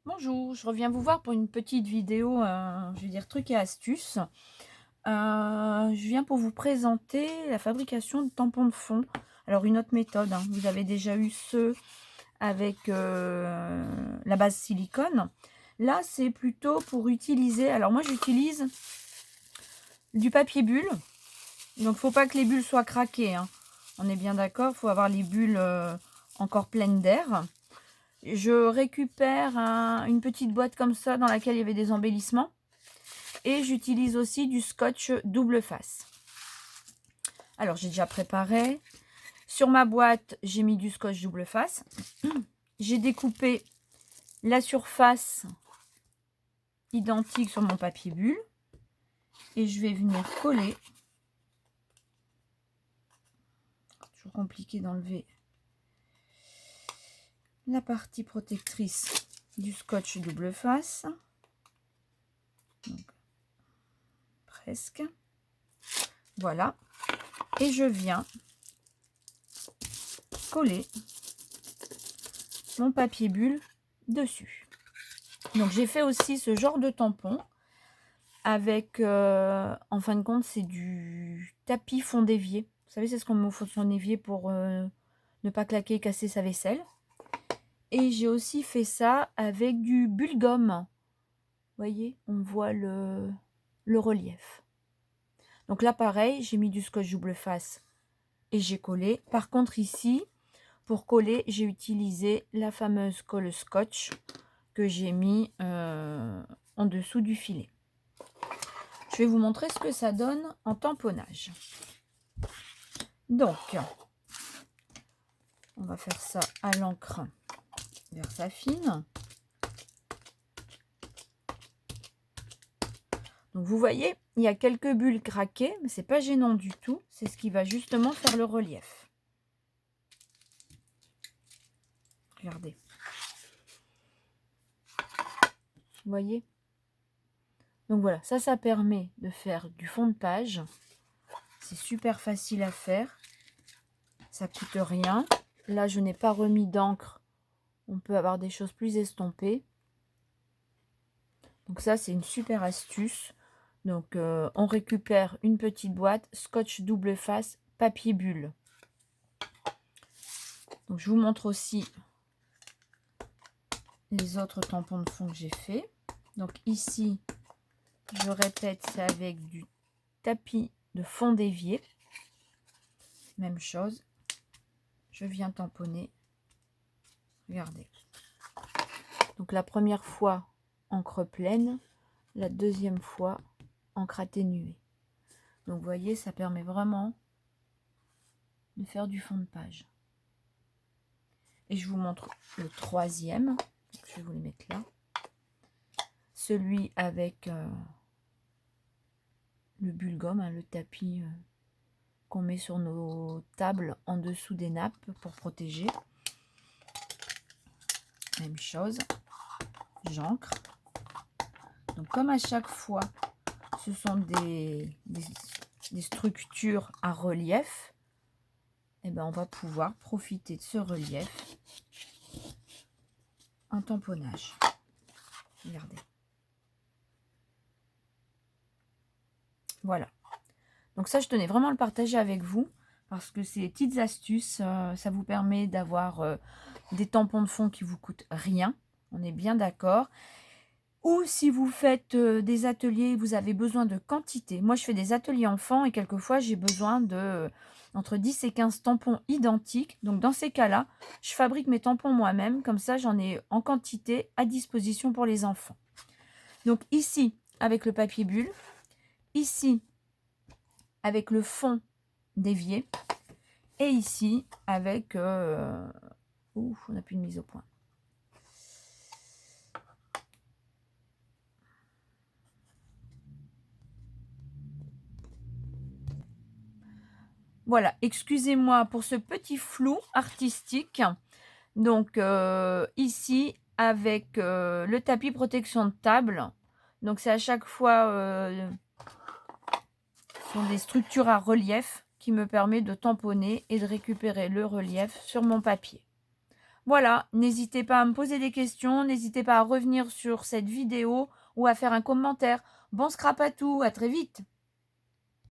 Bonjour, je reviens vous voir pour une petite vidéo, je vais dire trucs et astuces. Je viens pour vous présenter la fabrication de tampons de fond. Alors une autre méthode, hein, vous avez déjà eu ceux avec la base silicone. Là, c'est plutôt pour utiliser, alors moi j'utilise du papier bulle. Donc faut pas que les bulles soient craquées, hein. On est bien d'accord, il faut avoir les bulles encore pleines d'air. Je récupère une petite boîte comme ça dans laquelle il y avait des embellissements. Et j'utilise aussi du scotch double face. Alors, j'ai déjà préparé. Sur ma boîte, j'ai mis du scotch double face. J'ai découpé la surface identique sur mon papier bulle. Et je vais venir coller. Toujours compliqué d'enlever la partie protectrice du scotch double face. Donc, presque. Voilà. Et je viens coller mon papier bulle dessus. Donc j'ai fait aussi ce genre de tampon avec, en fin de compte, c'est du tapis fond d'évier. Vous savez, c'est ce qu'on met au fond de son évier pour ne pas claquer et casser sa vaisselle. Et j'ai aussi fait ça avec du bulle-gomme. Vous voyez, on voit le relief. Donc là, pareil, j'ai mis du scotch double face et j'ai collé. Par contre, ici, pour coller, j'ai utilisé la fameuse colle scotch que j'ai mis en dessous du filet. Je vais vous montrer ce que ça donne en tamponnage. Donc, on va faire ça à l'encre Versafine. Donc, vous voyez, il y a quelques bulles craquées, mais c'est pas gênant du tout. C'est ce qui va justement faire le relief. Regardez. Vous voyez? Donc voilà, ça permet de faire du fond de page. C'est super facile à faire. Ça coûte rien. Là, je n'ai pas remis d'encre. On peut avoir des choses plus estompées. Donc ça, c'est une super astuce. Donc, on récupère une petite boîte, scotch double face, papier bulle. Donc, je vous montre aussi les autres tampons de fond que j'ai fait. Donc ici, je répète, c'est avec du tapis de fond d'évier. Même chose. Je viens tamponner. Regardez. Donc la première fois, encre pleine. La deuxième fois, encre atténuée. Donc vous voyez, ça permet vraiment de faire du fond de page. Et je vous montre le troisième. Je vais vous les mettre là. Celui avec le bulle-gomme, hein, le tapis qu'on met sur nos tables en dessous des nappes pour protéger. Même chose. J'ancre. Donc comme à chaque fois, ce sont des structures à relief, et ben on va pouvoir profiter de ce relief en tamponnage. Regardez. Voilà. Donc ça, je tenais vraiment à le partager avec vous parce que c'est des petites astuces. Ça vous permet d'avoir des tampons de fond qui vous coûtent rien. On est bien d'accord. Ou si vous faites des ateliers, vous avez besoin de quantité. Moi, je fais des ateliers enfants et quelquefois, j'ai besoin de entre 10 et 15 tampons identiques. Donc, dans ces cas-là, je fabrique mes tampons moi-même. Comme ça, j'en ai en quantité à disposition pour les enfants. Donc, ici, avec le papier bulle. Ici, avec le fond d'évier. Et ici, avec... on n'a plus de mise au point. Voilà, excusez-moi pour ce petit flou artistique. Donc, ici, avec le tapis protection de table. Donc, c'est à chaque fois... ce sont des structures à relief qui me permet de tamponner et de récupérer le relief sur mon papier. Voilà, n'hésitez pas à me poser des questions, n'hésitez pas à revenir sur cette vidéo ou à faire un commentaire. Bon scrap à tout, à très vite!